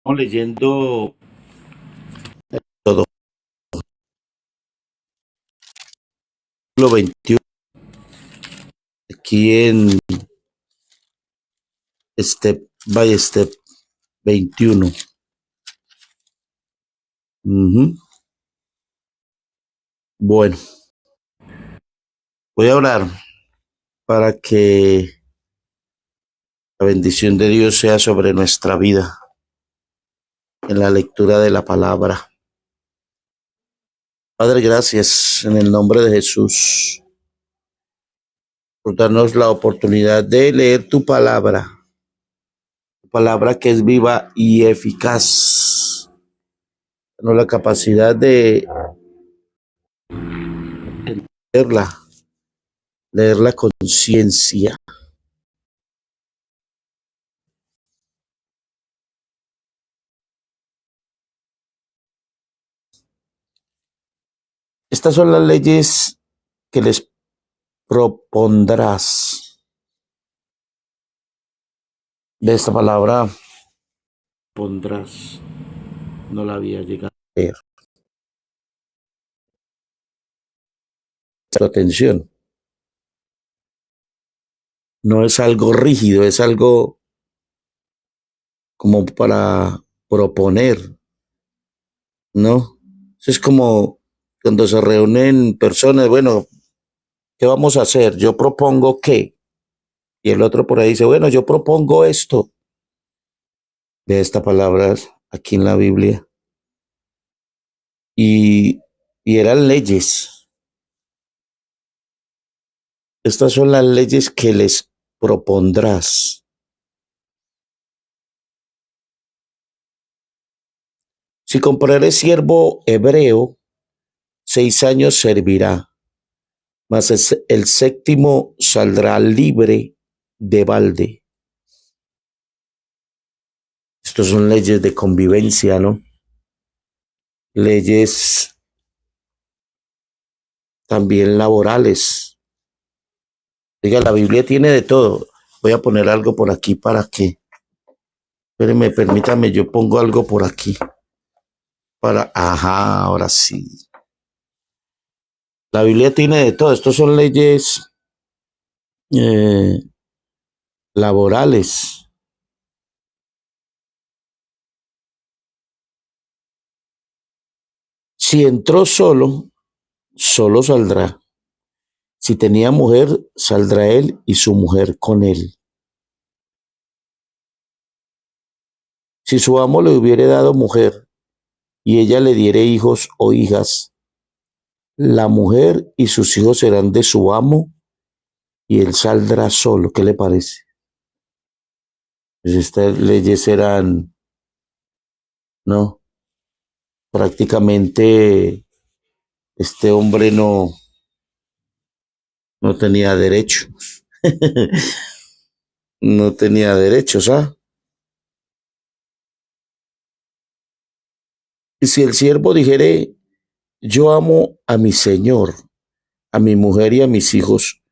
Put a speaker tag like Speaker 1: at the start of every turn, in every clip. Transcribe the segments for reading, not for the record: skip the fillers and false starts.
Speaker 1: Estamos leyendo todo siglo XXI aquí en Step by Step 21. Ujú. Bueno, voy a orar para que la bendición de Dios sea sobre nuestra vida en la lectura de la palabra. Padre, gracias en el nombre de Jesús por darnos la oportunidad de leer tu palabra que es viva y eficaz. Danos la capacidad de entenderla, leer la conciencia. Estas son las leyes que les propondrás. De esta palabra, pondrás, no la había llegado a leer. Tu atención, no es algo rígido, es algo como para proponer, ¿no? Es como cuando se reúnen personas, bueno, ¿qué vamos a hacer? Yo propongo qué. Y el otro por ahí dice, bueno, yo propongo esto. De esta palabra aquí en la Biblia. Y, y eran leyes. Estas son las leyes que les propondrás. Si compraré siervo hebreo, 6 años servirá, mas el séptimo saldrá libre de balde. Estas son leyes de convivencia, ¿no? Leyes también laborales. Diga, la Biblia tiene de todo. Voy a poner algo por aquí para que, espérenme, permítame, yo pongo algo por aquí. Ajá, ahora sí. La Biblia tiene de todo. Estos son leyes eh, laborales. Si entró solo, solo saldrá. Si tenía mujer, saldrá él y su mujer con él. Si su amo le hubiere dado mujer y ella le diere hijos o hijas, la mujer y sus hijos serán de su amo y él saldrá solo. ¿Qué le parece? Pues estas leyes eran, no, prácticamente este hombre no tenía derecho. No tenía derechos, ¿ah? Y si el siervo dijere, yo amo a mi señor, a mi mujer y a mis hijos,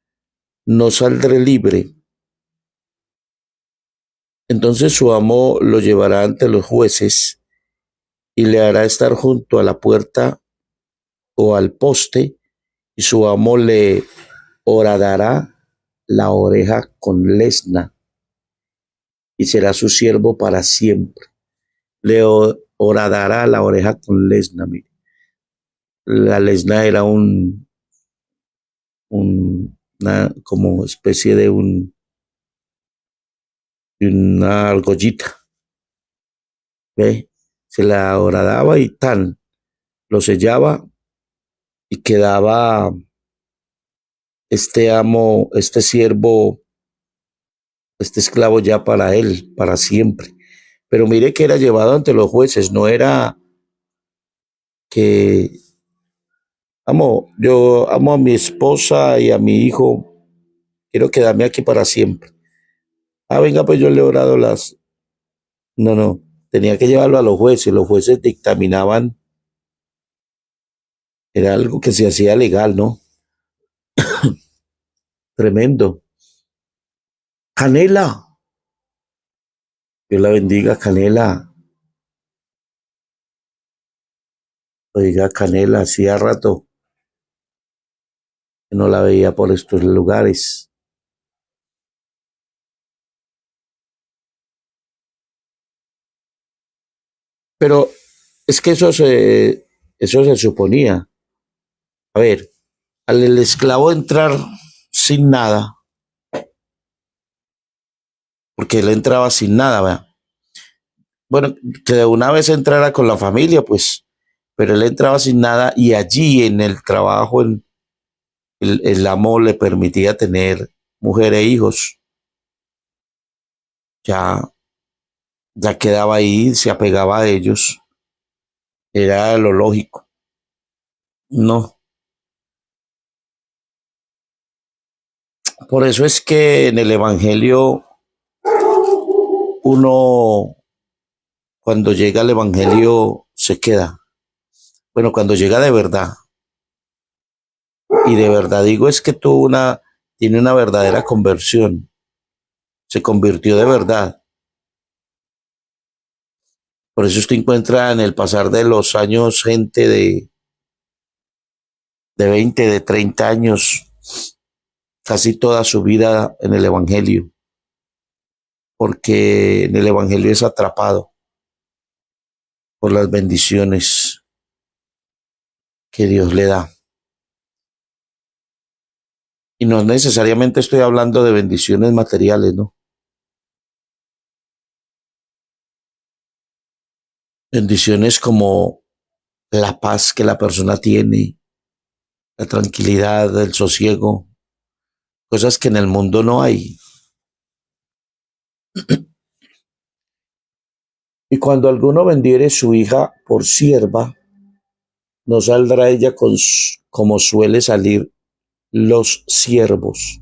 Speaker 1: no saldré libre. Entonces su amo lo llevará ante los jueces y le hará estar junto a la puerta o al poste, y su amo le horadará la oreja con lesna y será su siervo para siempre. Le horadará la oreja con lesna. Mire. La lesna era una como especie de una argollita, ¿ve? Se la horadaba y tan, lo sellaba y quedaba este amo, este siervo, este esclavo ya para él, para siempre. Pero mire que era llevado ante los jueces, no era que, yo amo a mi esposa y a mi hijo, quiero quedarme aquí para siempre. Ah, venga, pues yo le he orado las... No, no, tenía que llevarlo a los jueces dictaminaban, era algo que se hacía legal, ¿no? Tremendo. Canela, Dios la bendiga, Canela. Oiga, Canela, hacía rato que no la veía por estos lugares. Pero es que eso se suponía. A ver, al el esclavo entrar sin nada, porque él entraba sin nada, ¿verdad? Bueno, que de una vez entrara con la familia, pues, pero él entraba sin nada y allí en el trabajo el amo le permitía tener mujer e hijos. Ya, ya quedaba ahí, se apegaba a ellos, era lo lógico. No, por eso es que en el Evangelio uno, cuando llega al Evangelio, se queda. Bueno, cuando llega de verdad, y de verdad digo es que tiene una verdadera conversión, se convirtió de verdad. Por eso usted encuentra en el pasar de los años gente de 20, de 30 años, casi toda su vida en el Evangelio, porque en el Evangelio es atrapado por las bendiciones que Dios le da. Y no necesariamente estoy hablando de bendiciones materiales, ¿no? Bendiciones como la paz que la persona tiene, la tranquilidad, el sosiego, cosas que en el mundo no hay. Y cuando alguno vendiere su hija por sierva, no saldrá ella como suele salir los siervos,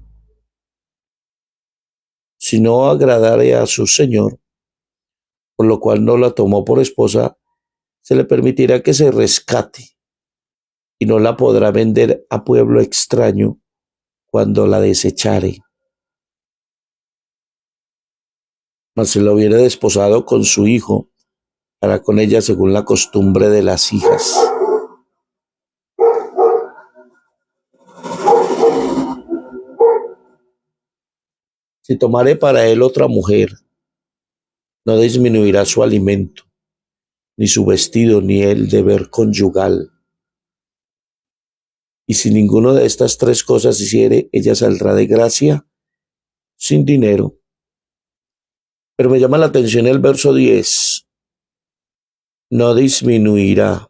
Speaker 1: sino agradare a su señor, por lo cual no la tomó por esposa, se le permitirá que se rescate y no la podrá vender a pueblo extraño cuando la desechare. Mas se la hubiera desposado con su hijo, hará con ella según la costumbre de las hijas. Si tomare para él otra mujer, no disminuirá su alimento, ni su vestido, ni el deber conyugal. Y si ninguno de estas tres cosas hiciere, ella saldrá de gracia sin dinero. Pero me llama la atención el verso 10. No disminuirá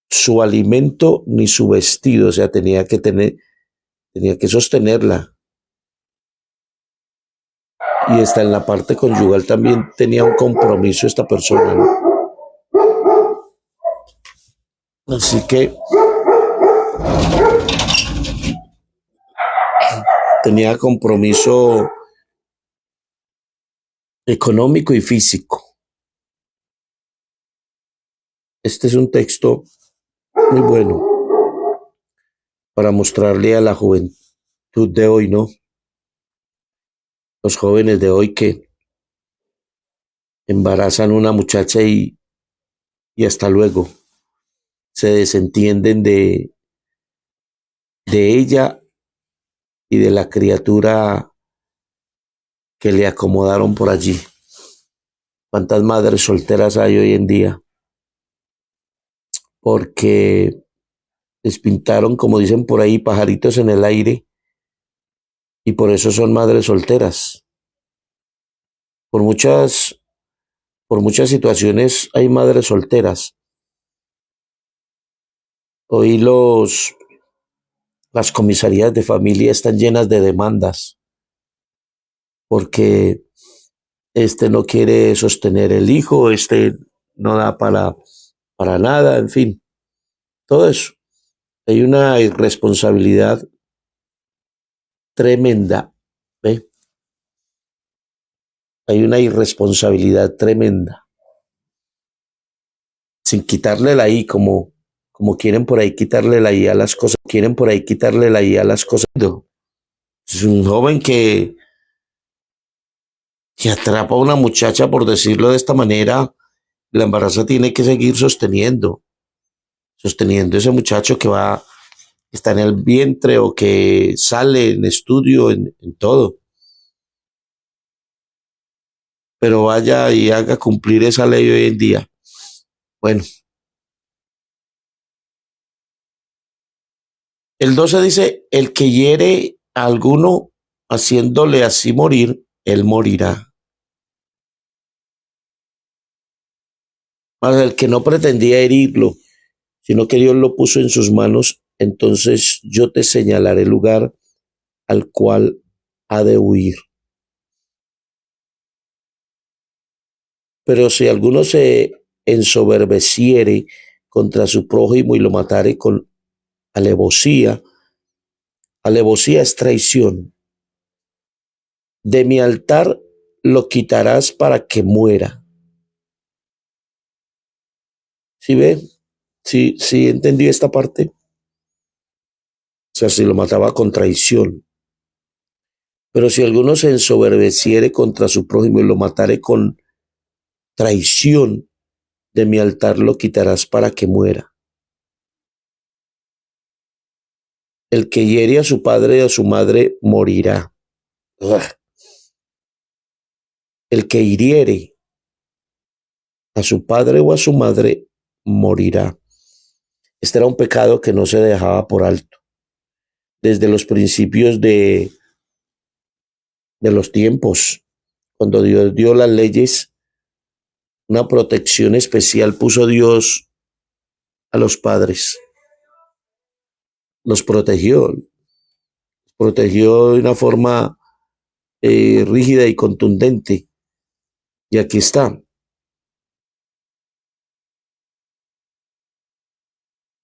Speaker 1: su alimento ni su vestido, o sea, tenía que sostenerla. Y está en la parte conyugal también tenía un compromiso esta persona, ¿no? Así que tenía compromiso económico y físico. Este es un texto muy bueno para mostrarle a la juventud de hoy, ¿no? Los jóvenes de hoy que embarazan una muchacha y hasta luego se desentienden de ella y de la criatura que le acomodaron por allí. ¿Cuántas madres solteras hay hoy en día? Porque les pintaron, como dicen por ahí, pajaritos en el aire y por eso son madres solteras. Por muchas, por muchas situaciones hay madres solteras. Hoy las comisarías de familia están llenas de demandas porque este no quiere sostener el hijo, este no da para nada, en fin, todo eso. Hay una irresponsabilidad tremenda, ¿ve? Hay una irresponsabilidad tremenda, sin quitarle la I, como quieren por ahí quitarle la I a las cosas, quieren por ahí quitarle la I a las cosas. No. Es un joven que atrapa a una muchacha, por decirlo de esta manera, la embarazada tiene que seguir sosteniendo ese muchacho que está en el vientre o que sale en estudio, en todo. Pero vaya y haga cumplir esa ley hoy en día. Bueno, el 12 dice, el que hiere a alguno haciéndole así morir, él morirá. Mas el que no pretendía herirlo, sino que Dios lo puso en sus manos, entonces yo te señalaré el lugar al cual ha de huir. Pero si alguno se ensoberbeciere contra su prójimo y lo matare con alevosía, alevosía es traición. De mi altar lo quitarás para que muera. ¿Sí ve? Sí entendí esta parte. O sea, si lo mataba con traición. Pero si alguno se ensoberbeciere contra su prójimo y lo matare con traición, de mi altar lo quitarás para que muera. El que hiere a su padre y a su madre morirá. Ugh. El que hiriere a su padre o a su madre morirá. Este era un pecado que no se dejaba por alto. Desde los principios de los tiempos, cuando Dios dio las leyes, una protección especial puso Dios a los padres. Los protegió de una forma rígida y contundente. Y aquí está.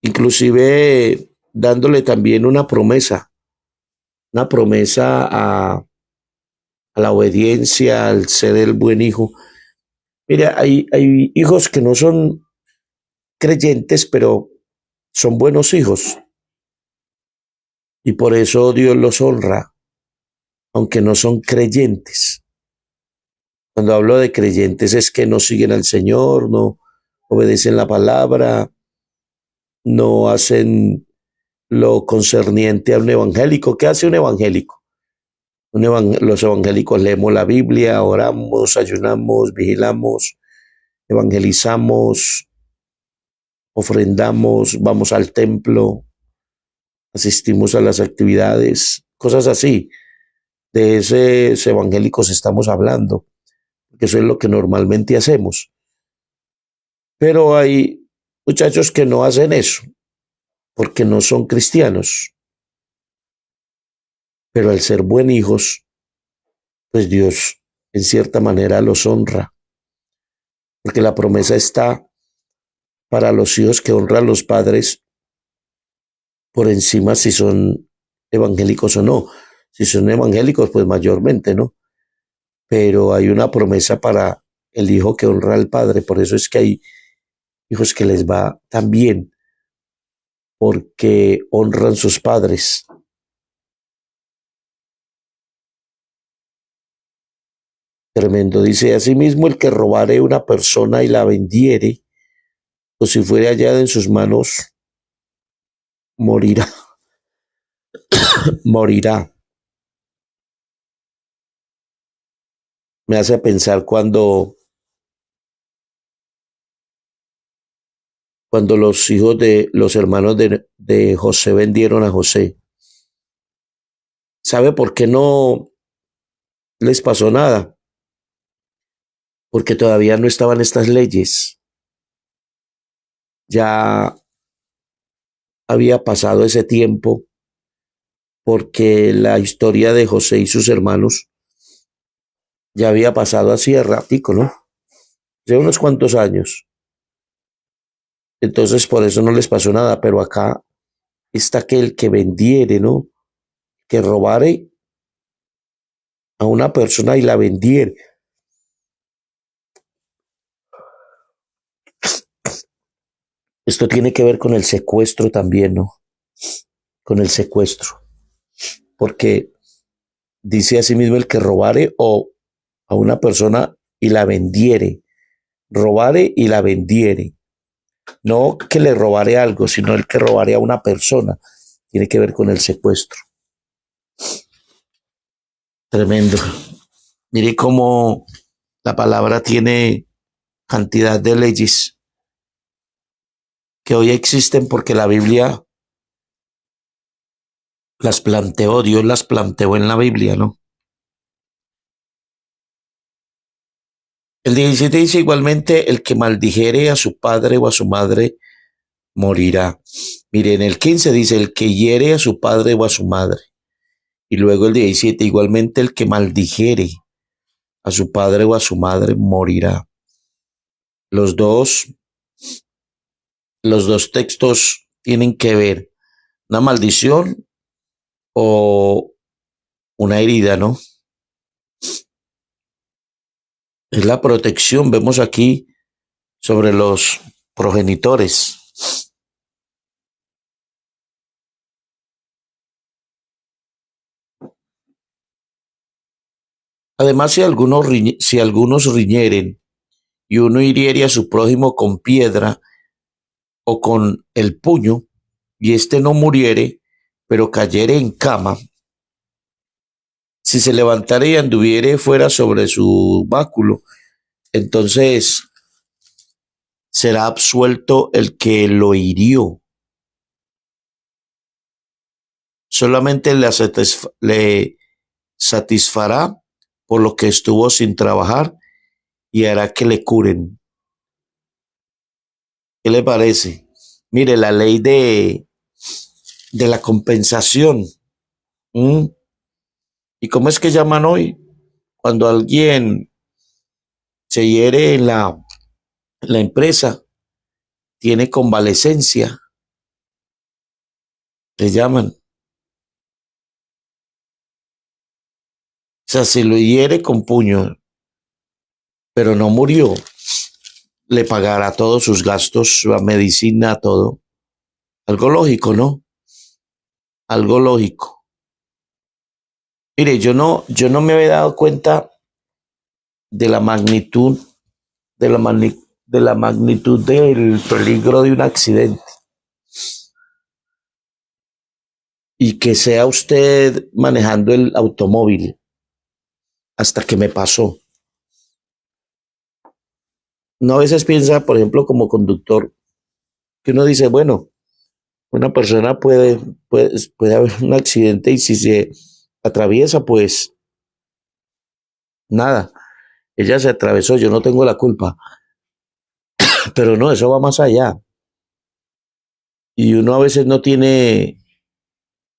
Speaker 1: Inclusive dándole también una promesa a la obediencia, al ser el buen hijo. Mira, hay hijos que no son creyentes, pero son buenos hijos. Y por eso Dios los honra, aunque no son creyentes. Cuando hablo de creyentes es que no siguen al Señor, no obedecen la palabra, no hacen lo concerniente a un evangélico. ¿Qué hace un evangélico? Los evangélicos leemos la Biblia, oramos, ayunamos, vigilamos, evangelizamos, ofrendamos, vamos al templo, asistimos a las actividades, cosas así. De esos evangélicos estamos hablando, que eso es lo que normalmente hacemos. Pero hay muchachos que no hacen eso, porque no son cristianos. Pero al ser buen hijos, pues Dios en cierta manera los honra, porque la promesa está para los hijos que honran a los padres por encima si son evangélicos o no. Si son evangélicos, pues mayormente, ¿no? Pero hay una promesa para el hijo que honra al padre. Por eso es que hay hijos que les va tan bien, porque honran sus padres. Tremendo. Dice, asimismo, el que robare una persona y la vendiere, o si fuere hallada en sus manos, morirá. Morirá. Me hace pensar cuando los hijos de los hermanos de José vendieron a José. ¿Sabe por qué no les pasó nada? Porque todavía no estaban estas leyes. Ya había pasado ese tiempo, porque la historia de José y sus hermanos ya había pasado así de ratico, ¿no? Hace unos cuantos años. Entonces por eso no les pasó nada, pero acá está aquel que vendiere, ¿no? Que robare a una persona y la vendiere. Esto tiene que ver con el secuestro también, ¿no? Con el secuestro. Porque dice así mismo el que robare o a una persona y la vendiere. robare y la vendiere. No que le robare algo, sino el que robare a una persona. Tiene que ver con el secuestro. Tremendo. Mire cómo la palabra tiene cantidad de leyes que hoy existen porque la Biblia las planteó, Dios las planteó en la Biblia, ¿no? El 17 dice igualmente, el que maldijere a su padre o a su madre morirá. Mire, en el 15 dice, el que hiere a su padre o a su madre. Y luego el 17, igualmente el que maldijere a su padre o a su madre morirá. Los dos, los dos textos tienen que ver una maldición o una herida, ¿no? Es la protección, vemos aquí sobre los progenitores. Además, si algunos riñeren y uno hiriere a su prójimo con piedra o con el puño, y éste no muriere, pero cayere en cama, si se levantare y anduviere fuera sobre su báculo, entonces será absuelto el que lo hirió. Solamente le satisfará por lo que estuvo sin trabajar y hará que le curen. ¿Qué le parece? Mire, la ley de la compensación. ¿Y cómo es que llaman hoy? Cuando alguien se hiere en la empresa, tiene convalecencia, le llaman. O sea, si lo hiere con puño, pero no murió, le pagará todos sus gastos, la medicina, todo. Algo lógico, ¿no? Algo lógico. Mire, yo no me había dado cuenta de la magnitud, de la magnitud del peligro de un accidente. Y que sea usted manejando el automóvil hasta que me pasó. Uno a veces piensa, por ejemplo, como conductor, que uno dice, bueno, una persona puede haber un accidente y si se atraviesa, pues nada, ella se atravesó, yo no tengo la culpa. Pero no, eso va más allá. Y uno a veces no tiene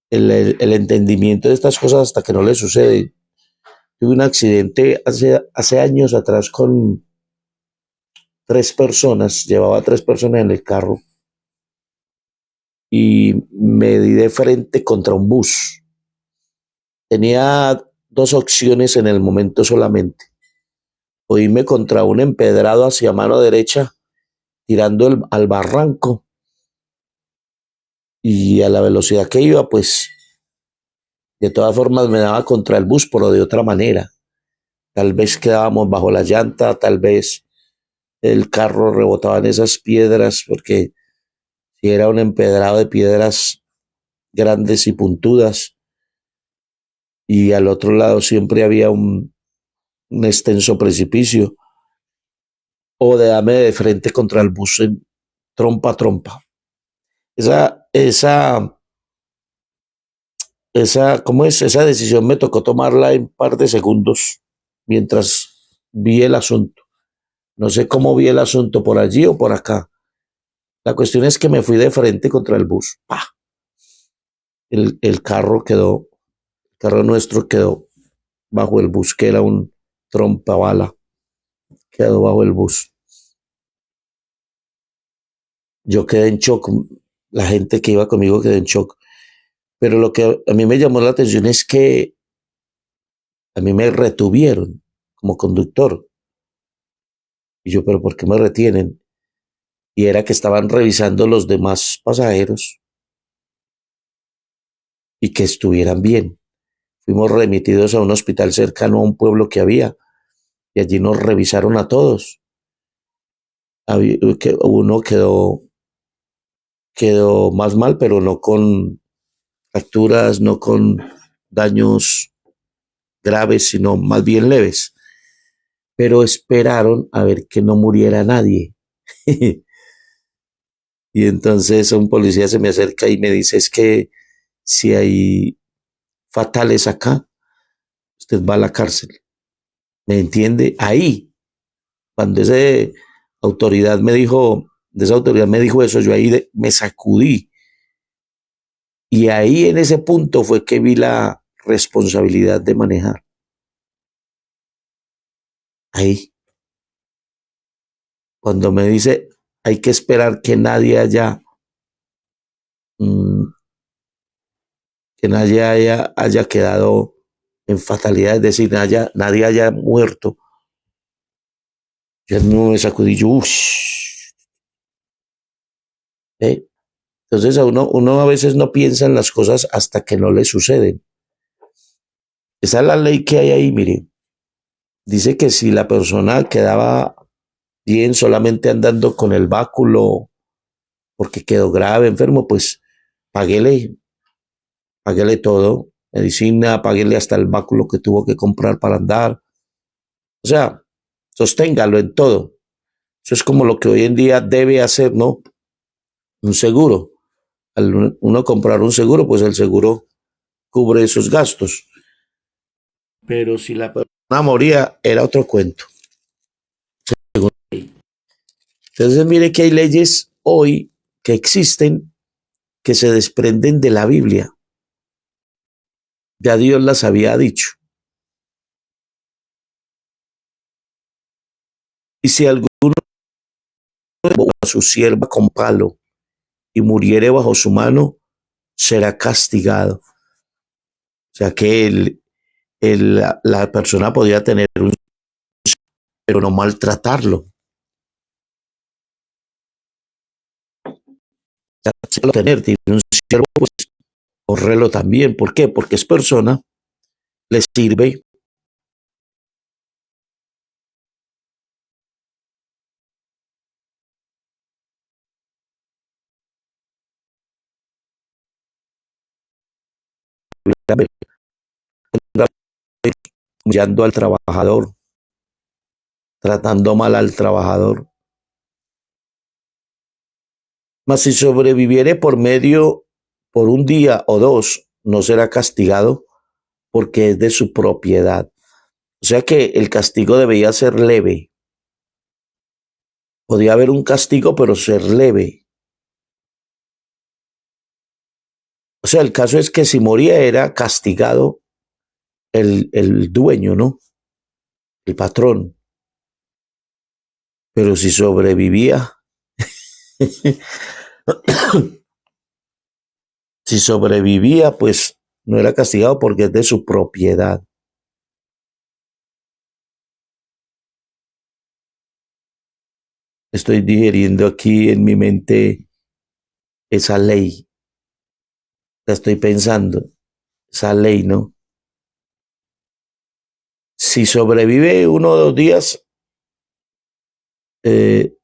Speaker 1: el entendimiento de estas cosas hasta que no le sucede. Tuve un accidente hace años atrás con 3 personas, llevaba 3 personas en el carro y me di de frente contra un bus. Tenía 2 opciones en el momento solamente. O irme contra un empedrado hacia mano derecha, tirando al barranco, y a la velocidad que iba, pues de todas formas me daba contra el bus, pero de otra manera. Tal vez quedábamos bajo la llanta, tal vez el carro rebotaba en esas piedras, porque si era un empedrado de piedras grandes y puntudas, y al otro lado siempre había un extenso precipicio, o de darme de frente contra el bus en trompa a trompa. ¿Cómo es? Esa decisión me tocó tomarla en un par de segundos mientras vi el asunto. No sé cómo vi el asunto, por allí o por acá. La cuestión es que me fui de frente contra el bus. ¡Pah! El carro nuestro quedó bajo el bus, que era un trompabala. Quedó bajo el bus. Yo quedé en shock. La gente que iba conmigo quedó en shock. Pero lo que a mí me llamó la atención es que a mí me retuvieron como conductor. Y yo, ¿pero por qué me retienen? Y era que estaban revisando los demás pasajeros y que estuvieran bien. Fuimos remitidos a un hospital cercano a un pueblo que había y allí nos revisaron a todos. uno quedó más mal, pero no con fracturas, no con daños graves, sino más bien leves. Pero esperaron a ver que no muriera nadie. Y entonces un policía se me acerca y me dice, es que si hay fatales acá, usted va a la cárcel. ¿Me entiende? Ahí, cuando esa autoridad me dijo eso, yo ahí me sacudí. Y ahí en ese punto fue que vi la responsabilidad de manejar. Ahí, cuando me dice, hay que esperar mm, que nadie haya quedado en fatalidad, es decir, nadie haya muerto. Yo no me sacudí, yo, ¿eh? Entonces uno a veces no piensa en las cosas hasta que no le suceden. Esa es la ley que hay ahí, mire. Dice que si la persona quedaba bien solamente andando con el báculo porque quedó grave, enfermo, pues páguele, páguele todo, medicina, páguele hasta el báculo que tuvo que comprar para andar. O sea, sosténgalo en todo. Eso es como lo que hoy en día debe hacer, ¿no? Un seguro. Al uno comprar un seguro, pues el seguro cubre esos gastos. Pero si la persona moría, era otro cuento. Entonces, mire que hay leyes hoy que existen que se desprenden de la Biblia. Ya Dios las había dicho. Y si alguno a su sierva con palo y muriere bajo su mano, será castigado. O sea que la persona podía tener pero no maltratarlo. Tener, tiene un siervo, pues honrelo también. ¿Por qué? Porque es persona, le sirve. Humillando al trabajador, tratando mal al trabajador. Mas si sobreviviere por un día o dos, no será castigado porque es de su propiedad. O sea que el castigo debía ser leve. Podía haber un castigo, pero ser leve. O sea, el caso es que si moría era castigado el dueño, ¿no? El patrón. Pero si sobrevivía, si sobrevivía, pues no era castigado porque es de su propiedad. Estoy digeriendo aquí en mi mente esa ley. La estoy pensando. Esa ley, ¿no? Si sobrevive 1 o 2 días, eh,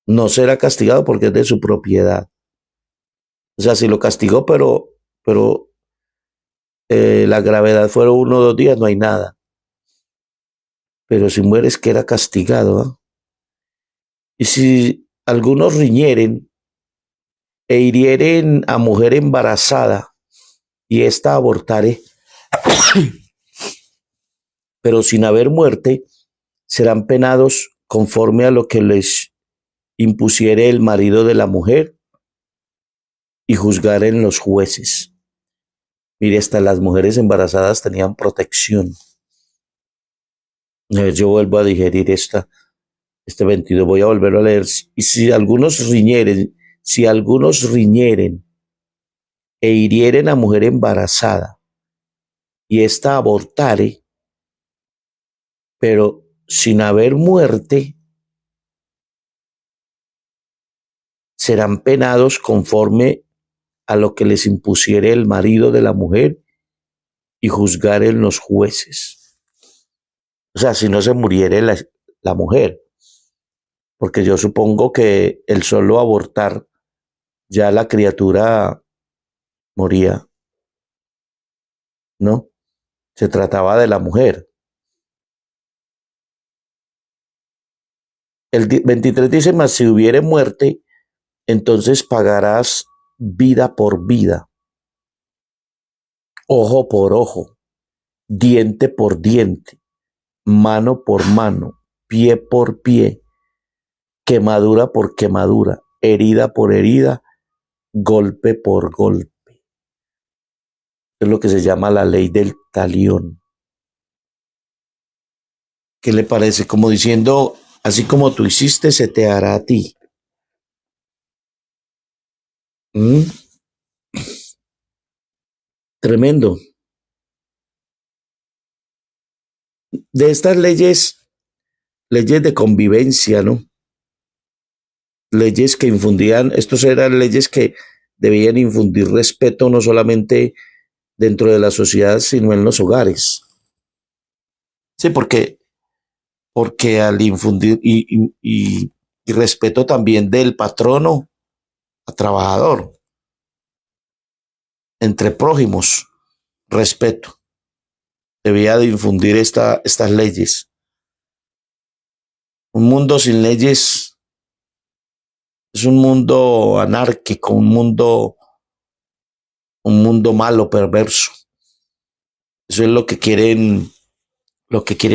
Speaker 1: no será castigado porque es de su propiedad. O sea, si lo castigó, pero la gravedad fueron 1 o 2 días, no hay nada. Pero si mueres, que era castigado. ¿Eh? Y si algunos riñeren e hirieren a mujer embarazada y ésta abortare, pero sin haber muerte, serán penados conforme a lo que les impusiere el marido de la mujer y juzgaren los jueces. Mire, hasta las mujeres embarazadas tenían protección. Yo vuelvo a digerir este 22, voy a volverlo a leer. Y si algunos riñeren e hirieren a mujer embarazada y ésta abortare, pero sin haber muerte, serán penados conforme a lo que les impusiere el marido de la mujer y juzgaren los jueces. O sea, si no se muriere la mujer. porque yo supongo que el solo abortar ya la criatura moría, ¿no? Se trataba de la mujer. El 23 dice, mas si hubiere muerte, entonces pagarás vida por vida, ojo por ojo, diente por diente, mano por mano, pie por pie, quemadura por quemadura, herida por herida, golpe por golpe. Es lo que se llama la ley del talión. ¿Qué le parece? Como diciendo, así como tú hiciste, se te hará a ti. ¿Mm? Tremendo. De estas leyes, leyes de convivencia, ¿no? Leyes que infundían, estos eran leyes que debían infundir respeto no solamente dentro de la sociedad, sino en los hogares. Sí, porque al infundir y respeto también del patrono a trabajador, entre prójimos, respeto. Debía de infundir estas leyes. Un mundo sin leyes es un mundo anárquico, un mundo malo, perverso. Eso es lo que quieren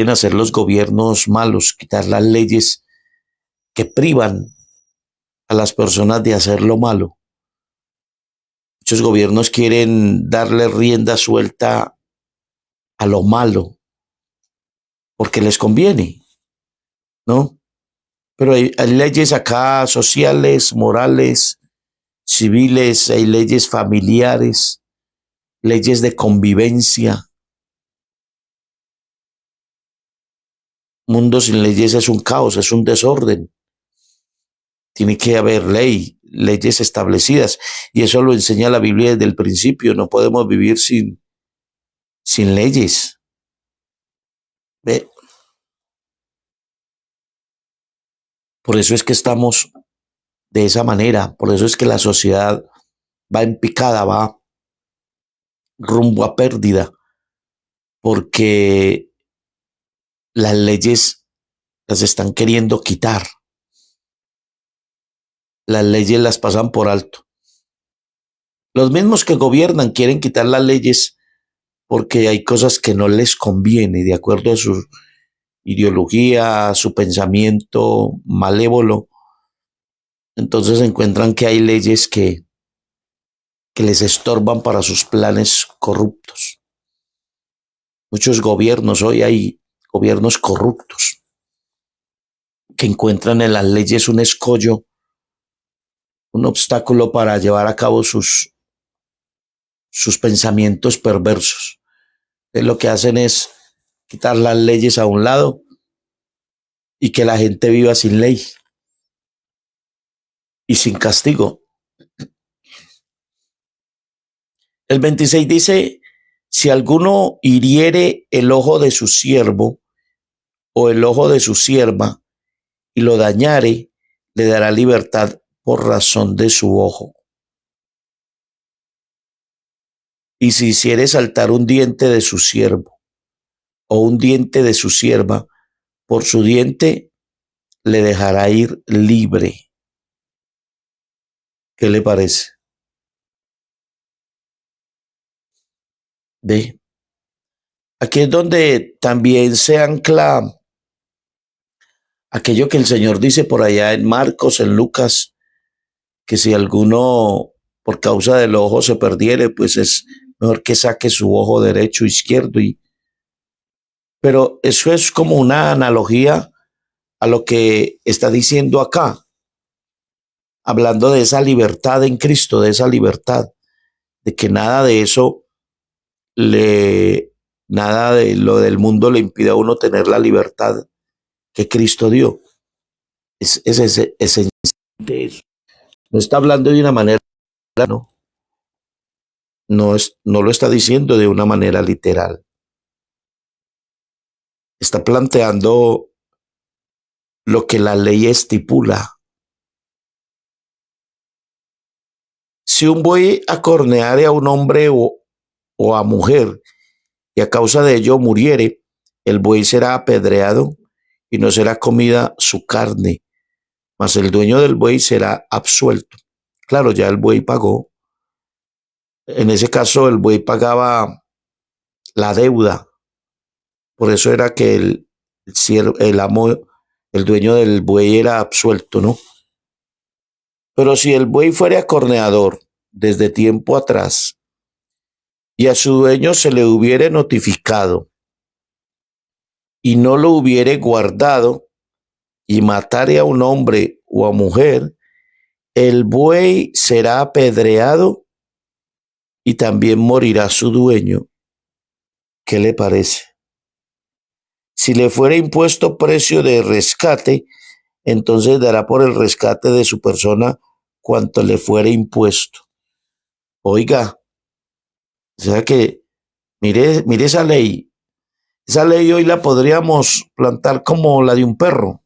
Speaker 1: hacer los gobiernos malos, quitar las leyes que privan a las personas de hacer lo malo. Muchos gobiernos quieren darle rienda suelta a lo malo porque les conviene, ¿no? Pero hay leyes acá sociales, morales, civiles, hay leyes familiares, leyes de convivencia. Mundo sin leyes es un caos, es un desorden. Tiene que haber ley, leyes establecidas. Y eso lo enseña la Biblia desde el principio. No podemos vivir sin leyes. ¿Ve? Por eso es que estamos de esa manera. Por eso es que la sociedad va en picada, va rumbo a pérdida. Porque las leyes las están queriendo quitar. Las leyes las pasan por alto. Los mismos que gobiernan quieren quitar las leyes porque hay cosas que no les conviene de acuerdo a su ideología, a su pensamiento malévolo. Entonces encuentran que hay leyes que les estorban para sus planes corruptos. Muchos gobiernos, hoy hay gobiernos corruptos que encuentran en las leyes un escollo, un obstáculo para llevar a cabo sus pensamientos perversos. Lo que hacen es quitar las leyes a un lado y que la gente viva sin ley y sin castigo. El 26 dice, si alguno hiriere el ojo de su siervo o el ojo de su sierva y lo dañare, le dará libertad por razón de su ojo. Y si hiciere saltar un diente de su siervo o un diente de su sierva, por su diente le dejará ir libre. ¿Qué le parece? Ve. Aquí es donde también se ancla aquello que el Señor dice por allá en Marcos, en Lucas, que si alguno por causa del ojo se perdiere, pues es mejor que saque su ojo derecho, izquierdo. Pero eso es como una analogía a lo que está diciendo acá, hablando de esa libertad en Cristo, de esa libertad, de que nada de eso nada de lo del mundo le impide a uno tener la libertad que Cristo dio. Es esencialmente eso. No está hablando de una manera, no, no lo está diciendo de una manera literal. Está planteando lo que la ley estipula. Si un buey acorneare a un hombre o a mujer y a causa de ello muriere, el buey será apedreado y no será comida su carne, mas el dueño del buey será absuelto. Claro, ya el buey pagó. En ese caso, el buey pagaba la deuda. Por eso era que el amo, el dueño del buey era absuelto, ¿no? Pero si el buey fuera acorneador desde tiempo atrás y a su dueño se le hubiere notificado y no lo hubiere guardado y matare a un hombre o a mujer, el buey será apedreado y también morirá su dueño. ¿Qué le parece? Si le fuera impuesto precio de rescate, entonces dará por el rescate de su persona cuanto le fuera impuesto. Oiga, o sea que mire esa ley. Esa ley hoy la podríamos plantar como la de un perro.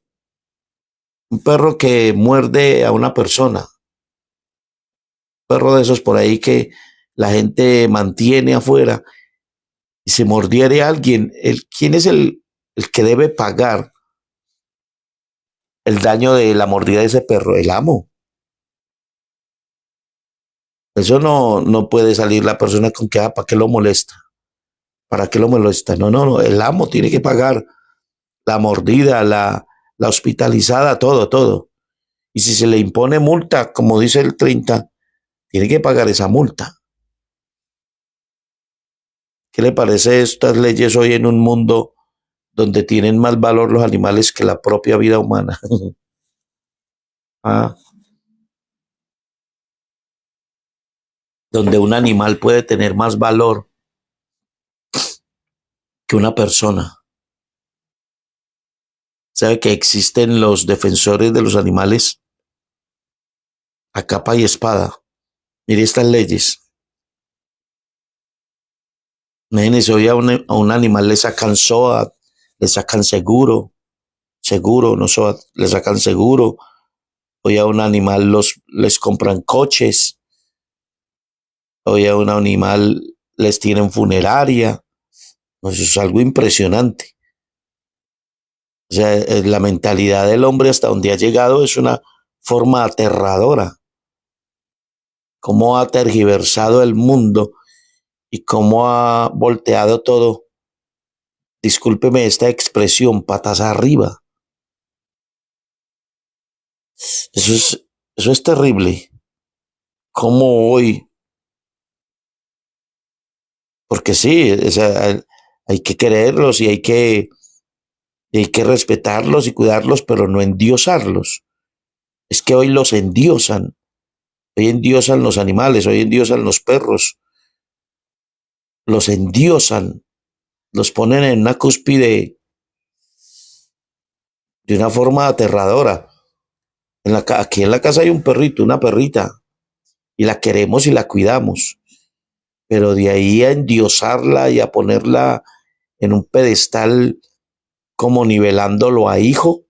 Speaker 1: Un perro que muerde a una persona. Un perro de esos por ahí que la gente mantiene afuera y se mordiere a alguien. ¿Quién es el que debe pagar el daño de la mordida de ese perro? El amo. Eso no puede salir la persona con que, ¿para qué lo molesta? ¿Para qué lo molesta? No, el amo tiene que pagar la mordida, la hospitalizada, todo. Y si se le impone multa, como dice el 30, tiene que pagar esa multa. ¿Qué le parece estas leyes hoy en un mundo donde tienen más valor los animales que la propia vida humana? Ah, donde un animal puede tener más valor que una persona. ¿Sabe que existen los defensores de los animales a capa y espada? Mire estas leyes. Imagínense, hoy a un animal le sacan SOAT, le sacan seguro, no SOAT, le sacan seguro. Hoy a un animal les compran coches. Hoy a un animal les tienen funeraria. Pues eso es algo impresionante. O sea, la mentalidad del hombre hasta donde ha llegado es una forma aterradora. Cómo ha tergiversado el mundo y cómo ha volteado todo. Discúlpeme esta expresión, patas arriba. Eso es terrible. Cómo hoy, porque sí, o sea, hay que quererlos y hay que respetarlos y cuidarlos, pero no endiosarlos. Es que hoy los endiosan. Hoy endiosan los animales, hoy endiosan los perros, los endiosan, los ponen en una cúspide de una forma aterradora. Aquí en la casa hay un perrito, una perrita, y la queremos y la cuidamos, pero de ahí a endiosarla y a ponerla en un pedestal como nivelándolo a hijo,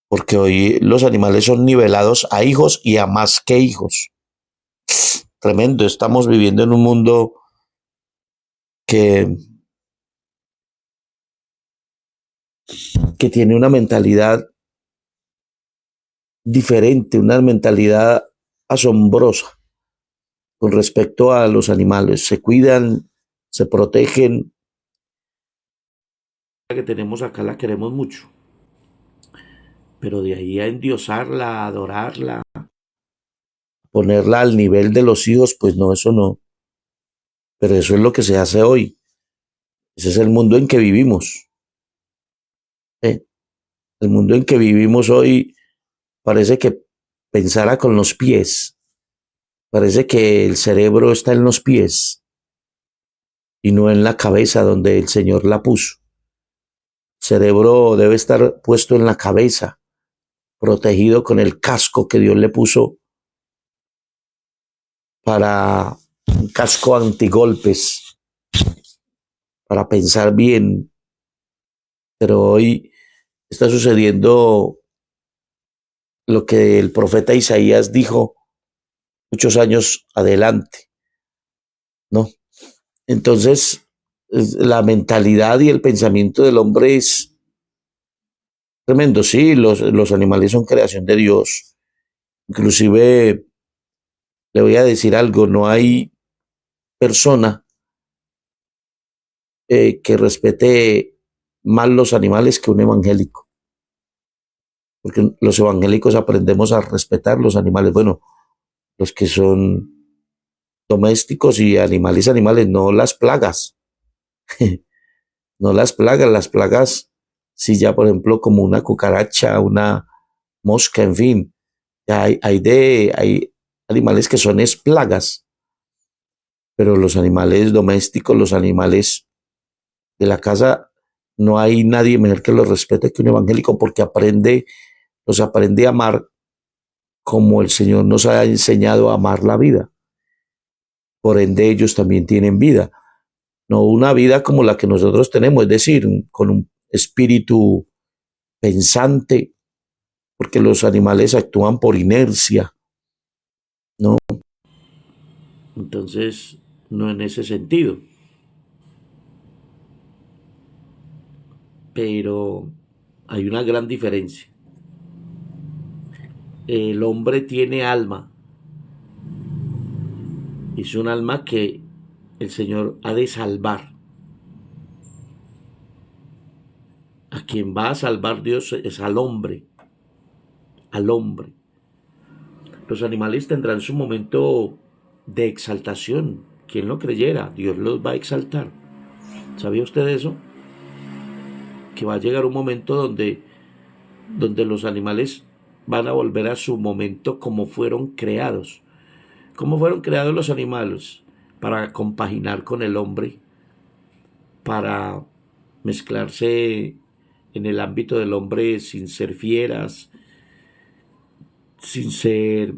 Speaker 1: porque hoy los animales son nivelados a hijos y a más que hijos. Tremendo, estamos viviendo en un mundo que, que tiene una mentalidad diferente, una mentalidad asombrosa con respecto a los animales. Se cuidan, se protegen. La que tenemos acá la queremos mucho, pero de ahí a endiosarla, a adorarla, ponerla al nivel de los hijos, pues no, eso no. Pero eso es lo que se hace hoy. Ese es el mundo en que vivimos. ¿Eh? El mundo en que vivimos hoy parece que pensara con los pies. Parece que el cerebro está en los pies y no en la cabeza donde el Señor la puso. El cerebro debe estar puesto en la cabeza, protegido con el casco que Dios le puso para un casco antigolpes, para pensar bien. Pero hoy está sucediendo lo que el profeta Isaías dijo muchos años adelante, ¿no? Entonces, la mentalidad y el pensamiento del hombre es tremendo. Sí, los animales son creación de Dios. Inclusive, le voy a decir algo, no hay persona que respete más los animales que un evangélico, porque los evangélicos aprendemos a respetar los animales, bueno, los que son domésticos y animales, no las plagas, no las plagas, si ya por ejemplo como una cucaracha, una mosca, en fin, ya hay animales que son es plagas, pero los animales domésticos, los animales de la casa, no hay nadie mejor que los respete que un evangélico porque los aprende a amar como el Señor nos ha enseñado a amar la vida. Por ende, ellos también tienen vida. No una vida como la que nosotros tenemos, es decir, con un espíritu pensante, porque los animales actúan por inercia, ¿no? Entonces, no en ese sentido. Pero hay una gran diferencia. El hombre tiene alma. Es un alma que el Señor ha de salvar. A quien va a salvar Dios es al hombre. Al hombre. Los animales tendrán su momento de exaltación. Quien lo creyera, Dios los va a exaltar. ¿Sabía usted eso? Que va a llegar un momento donde los animales van a volver a su momento como fueron creados. ¿Cómo fueron creados los animales? Para compaginar con el hombre, para mezclarse en el ámbito del hombre sin ser fieras, sin ser,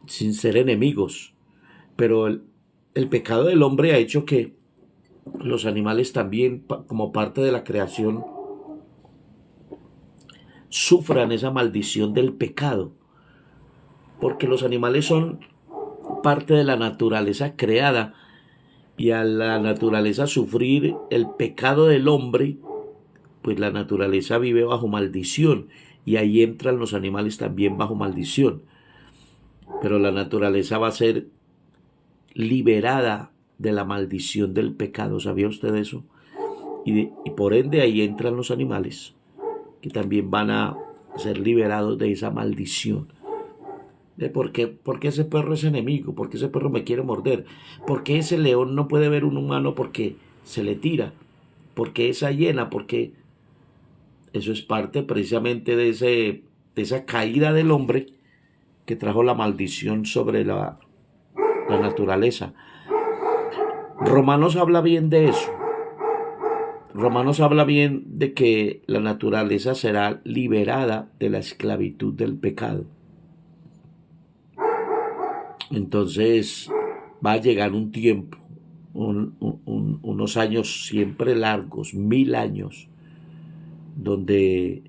Speaker 1: sin ser enemigos. Pero el pecado del hombre ha hecho que los animales también, como parte de la creación, sufran esa maldición del pecado. Porque los animales son parte de la naturaleza creada y a la naturaleza sufrir el pecado del hombre, pues la naturaleza vive bajo maldición y ahí entran los animales también bajo maldición. Pero la naturaleza va a ser liberada de la maldición del pecado. ¿Sabía usted eso? Y por ende ahí entran los animales que también van a ser liberados de esa maldición. ¿Por qué ese perro es enemigo? ¿Por qué ese perro me quiere morder? ¿Por qué ese león no puede ver un humano porque se le tira? ¿Por qué esa hiena? Porque eso es parte precisamente de esa caída del hombre que trajo la maldición sobre la naturaleza. Romanos habla bien de eso. Romanos habla bien de que la naturaleza será liberada de la esclavitud del pecado. Entonces va a llegar un tiempo, unos años siempre largos, 1000 años, donde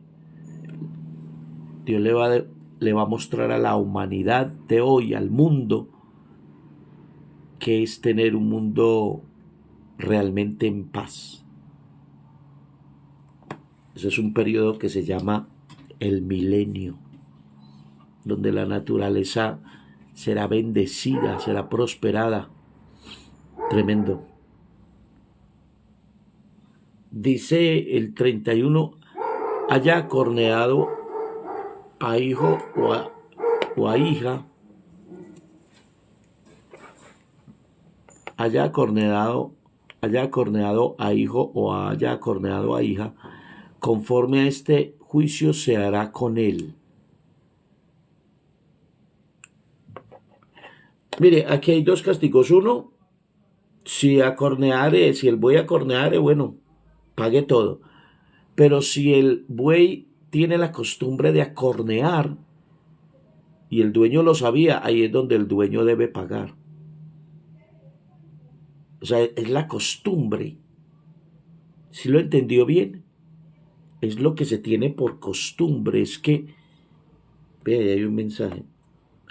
Speaker 1: Dios le va a mostrar a la humanidad de hoy, al mundo, que es tener un mundo realmente en paz. Ese es un periodo que se llama el milenio, donde la naturaleza será bendecida, será prosperada. Tremendo. Dice el 31, haya corneado a hijo o a hija, haya corneado a hijo o haya corneado a hija, conforme a este juicio se hará con él. Mire, aquí hay dos castigos. Uno, si el buey acorneare, bueno, pague todo. Pero si el buey tiene la costumbre de acornear y el dueño lo sabía, ahí es donde el dueño debe pagar. O sea, es la costumbre. ¿Sí lo entendió bien? es lo que se tiene por costumbre, es que, vea, ahí hay un mensaje,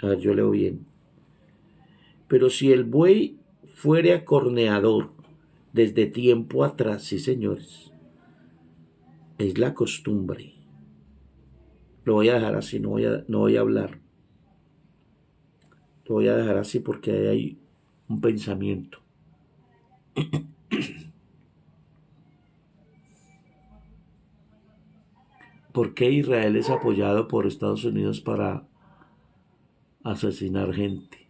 Speaker 1: a ver, yo leo bien. Pero si el buey fuere acorneador desde tiempo atrás, sí señores, es la costumbre. Lo voy a dejar así, no voy a hablar. Lo voy a dejar así porque ahí hay un pensamiento. ¿Por qué Israel es apoyado por Estados Unidos para asesinar gente?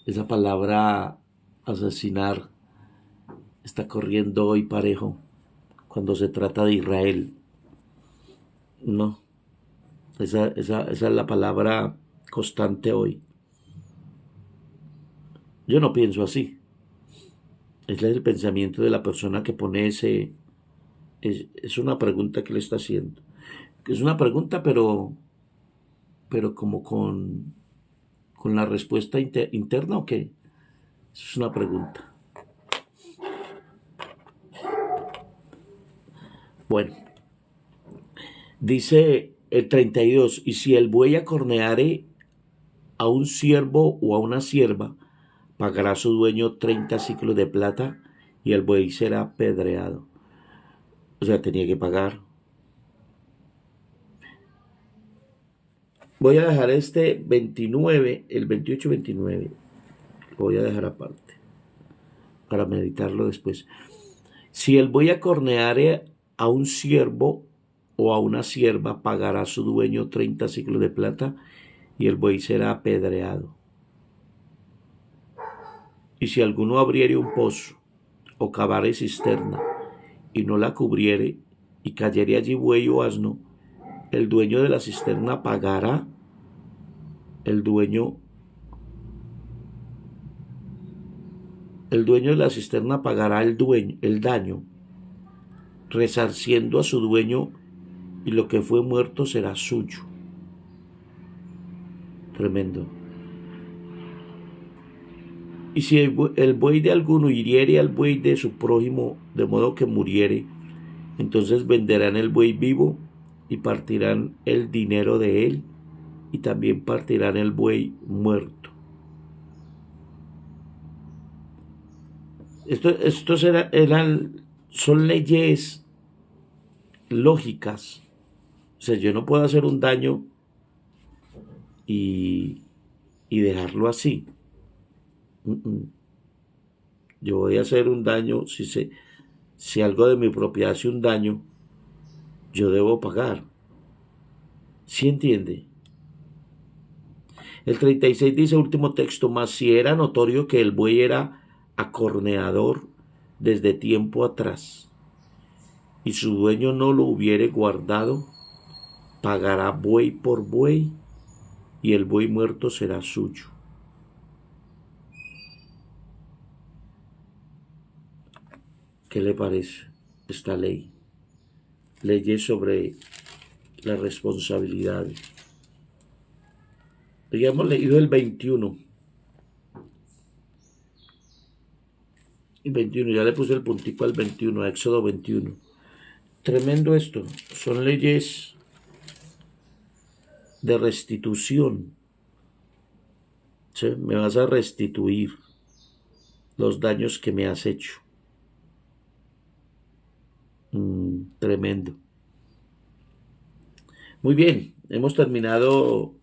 Speaker 1: Esa palabra asesinar está corriendo hoy parejo cuando se trata de Israel. No, esa es la palabra constante hoy. Yo no pienso así. Es el pensamiento de la persona que pone ese. Es una pregunta que le está haciendo. Es una pregunta, pero como con la respuesta interna o qué. Eso es una pregunta. Bueno, dice el 32, y si el buey acorneare a un siervo o a una sierva, pagará a su dueño 30 ciclos de plata y el buey será apedreado. O sea, tenía que pagar. Voy a dejar este 29, el 28-29, lo voy a dejar aparte para meditarlo después. Si el buey acorneare a un siervo o a una sierva, pagará a su dueño 30 ciclos de plata y el buey será apedreado. Y si alguno abriere un pozo o cavare cisterna y no la cubriere y cayere allí buey o asno, el dueño de la cisterna pagará, el dueño de la cisterna pagará el daño, resarciendo a su dueño, y lo que fue muerto será suyo. Tremendo. Y si el buey de alguno hiriere al buey de su prójimo, de modo que muriere, entonces venderán el buey vivo y partirán el dinero de él, y también partirán el buey muerto. Estos son leyes lógicas. O sea, yo no puedo hacer un daño y, y dejarlo así. Yo voy a hacer un daño, si algo de mi propiedad hace un daño, yo debo pagar. ¿Sí entiende? El 36 dice, último texto, más si era notorio que el buey era acorneador desde tiempo atrás, y su dueño no lo hubiere guardado, pagará buey por buey, y el buey muerto será suyo. ¿Qué le parece esta ley? Leyes sobre las responsabilidades. Ya hemos leído el 21. El 21, ya le puse el puntico al 21, a Éxodo 21. Tremendo esto. Son leyes de restitución. ¿Sí? Me vas a restituir los daños que me has hecho. Tremendo. Muy bien, hemos terminado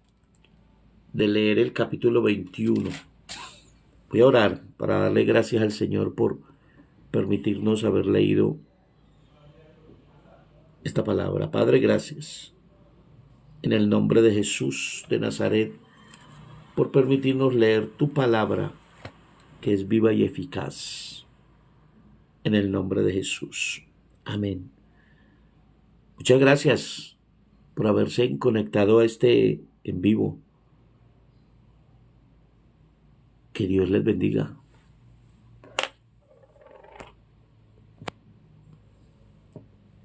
Speaker 1: de leer el capítulo 21. Voy a orar para darle gracias al Señor por permitirnos haber leído esta palabra. Padre, gracias. En el nombre de Jesús de Nazaret, por permitirnos leer tu palabra, que es viva y eficaz. En el nombre de Jesús. Amén. Muchas gracias por haberse conectado a este en vivo. Que Dios les bendiga.